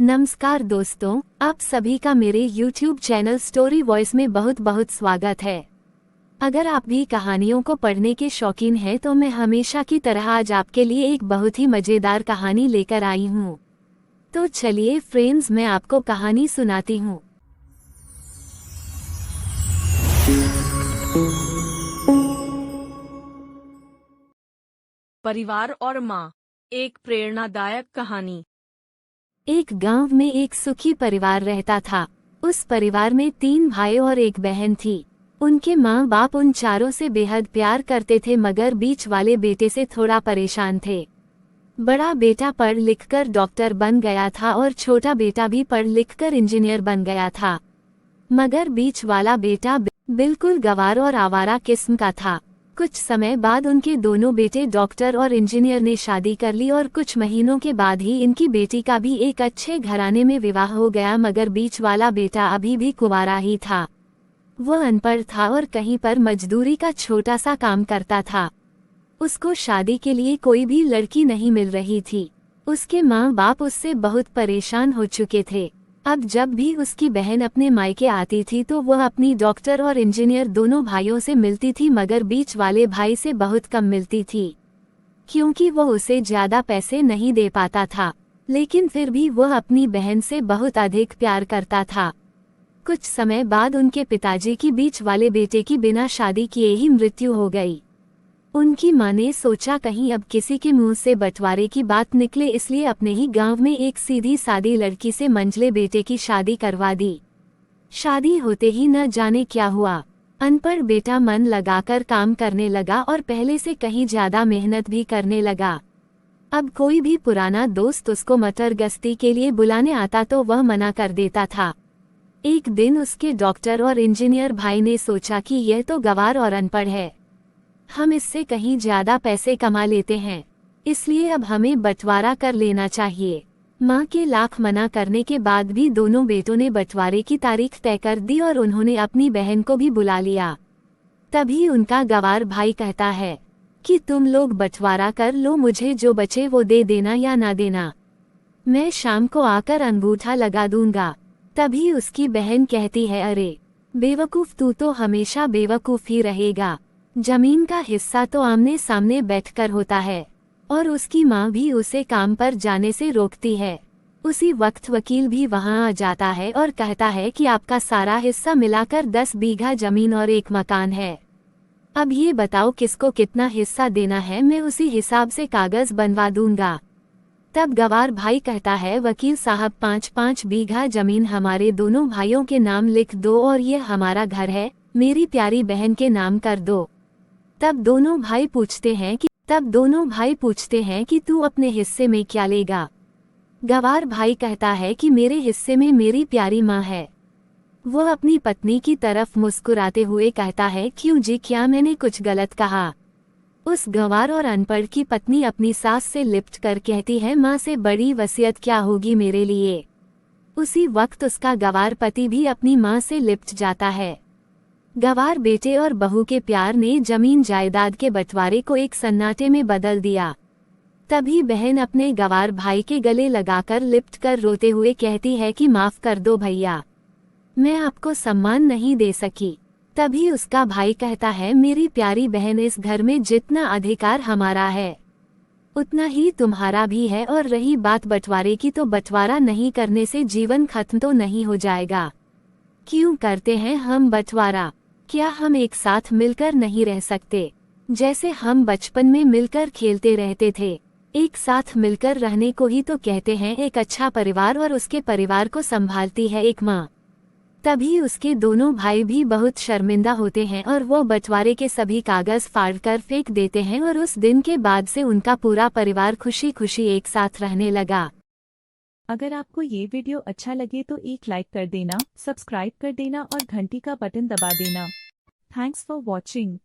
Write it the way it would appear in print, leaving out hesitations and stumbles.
नमस्कार दोस्तों, आप सभी का मेरे YouTube चैनल स्टोरी वॉइस में बहुत बहुत स्वागत है। अगर आप भी कहानियों को पढ़ने के शौकीन हैं तो मैं हमेशा की तरह आज आपके लिए एक बहुत ही मज़ेदार कहानी लेकर आई हूँ। तो चलिए फ्रेंड्स, मैं आपको कहानी सुनाती हूँ। परिवार और माँ, एक प्रेरणादायक कहानी। एक गांव में एक सुखी परिवार रहता था। उस परिवार में 3 भाई और एक बहन थी। उनके माँ बाप उन चारों से बेहद प्यार करते थे, मगर बीच वाले बेटे से थोड़ा परेशान थे। बड़ा बेटा पढ़ लिख कर डॉक्टर बन गया था और छोटा बेटा भी पढ़ लिख कर इंजीनियर बन गया था, मगर बीच वाला बेटा बिल्कुल गंवार और आवारा किस्म का था। कुछ समय बाद उनके दोनों बेटे डॉक्टर और इंजीनियर ने शादी कर ली और कुछ महीनों के बाद ही इनकी बेटी का भी एक अच्छे घराने में विवाह हो गया, मगर बीच वाला बेटा अभी भी कुंवारा ही था। वह अनपढ़ था और कहीं पर मजदूरी का छोटा सा काम करता था। उसको शादी के लिए कोई भी लड़की नहीं मिल रही थी। उसके माँ बाप उससे बहुत परेशान हो चुके थे। अब जब भी उसकी बहन अपने मायके आती थी तो वह अपनी डॉक्टर और इंजीनियर दोनों भाइयों से मिलती थी, मगर बीच वाले भाई से बहुत कम मिलती थी, क्योंकि वह उसे ज्यादा पैसे नहीं दे पाता था। लेकिन फिर भी वह अपनी बहन से बहुत अधिक प्यार करता था। कुछ समय बाद उनके पिताजी की बीच वाले बेटे की बिना शादी किए ही मृत्यु हो गई। उनकी माँ ने सोचा कहीं अब किसी के मुंह से बंटवारे की बात निकले, इसलिए अपने ही गांव में एक सीधी सादी लड़की से मंझले बेटे की शादी करवा दी। शादी होते ही न जाने क्या हुआ। अनपढ़ बेटा मन लगाकर काम करने लगा और पहले से कहीं ज्यादा मेहनत भी करने लगा। अब कोई भी पुराना दोस्त उसको मटर गश्ती के लिए बुलाने आता तो वह मना कर देता था। एक दिन उसके डॉक्टर और इंजीनियर भाई ने सोचा कि यह तो गंवार और अनपढ़ है, हम इससे कहीं ज्यादा पैसे कमा लेते हैं, इसलिए अब हमें बंटवारा कर लेना चाहिए। माँ के लाख मना करने के बाद भी दोनों बेटों ने बंटवारे की तारीख तय कर दी और उन्होंने अपनी बहन को भी बुला लिया। तभी उनका गंवार भाई कहता है कि तुम लोग बंटवारा कर लो, मुझे जो बचे वो दे देना या ना देना, मैं शाम को आकर अंगूठा लगा दूंगा। तभी उसकी बहन कहती है, अरे बेवकूफ, तू तो हमेशा बेवकूफ ही रहेगा। जमीन का हिस्सा तो आमने सामने बैठकर होता है। और उसकी माँ भी उसे काम पर जाने से रोकती है। उसी वक्त वकील भी वहाँ आ जाता है और कहता है कि आपका सारा हिस्सा मिलाकर 10 बीघा जमीन और एक मकान है। अब ये बताओ किसको कितना हिस्सा देना है, मैं उसी हिसाब से कागज बनवा दूंगा। तब गंवार भाई कहता है, वकील साहब 5-5 बीघा जमीन हमारे दोनों भाइयों के नाम लिख दो और ये हमारा घर है, मेरी प्यारी बहन के नाम कर दो। तब दोनों भाई पूछते हैं कि तू अपने हिस्से में क्या लेगा। गंवार भाई कहता है कि मेरे हिस्से में मेरी प्यारी माँ है। वह अपनी पत्नी की तरफ मुस्कुराते हुए कहता है, क्यों जी, क्या मैंने कुछ गलत कहा? उस गंवार और अनपढ़ की पत्नी अपनी सास से लिपट कर कहती है, माँ से बड़ी वसीयत क्या होगी मेरे लिए। उसी वक्त उसका गंवार पति भी अपनी माँ से लिपट जाता है। गंवार बेटे और बहू के प्यार ने जमीन जायदाद के बंटवारे को एक सन्नाटे में बदल दिया। तभी बहन अपने गंवार भाई के गले लगाकर लिपट कर रोते हुए कहती है कि माफ कर दो भैया, मैं आपको सम्मान नहीं दे सकी। तभी उसका भाई कहता है, मेरी प्यारी बहन, इस घर में जितना अधिकार हमारा है उतना ही तुम्हारा भी है, और रही बात बंटवारे की, तो बंटवारा नहीं करने से जीवन खत्म तो नहीं हो जाएगा। क्यों करते हैं हम बंटवारा? क्या हम एक साथ मिलकर नहीं रह सकते, जैसे हम बचपन में मिलकर खेलते रहते थे? एक साथ मिलकर रहने को ही तो कहते हैं एक अच्छा परिवार, और उसके परिवार को संभालती है एक माँ। तभी उसके दोनों भाई भी बहुत शर्मिंदा होते हैं और वो बंटवारे के सभी कागज फाड़कर फेंक देते हैं, और उस दिन के बाद से उनका पूरा परिवार खुशी खुशी एक साथ रहने लगा। अगर आपको ये वीडियो अच्छा लगे तो एक लाइक कर देना, सब्सक्राइब कर देना और घंटी का बटन दबा देना। Thanks for watching.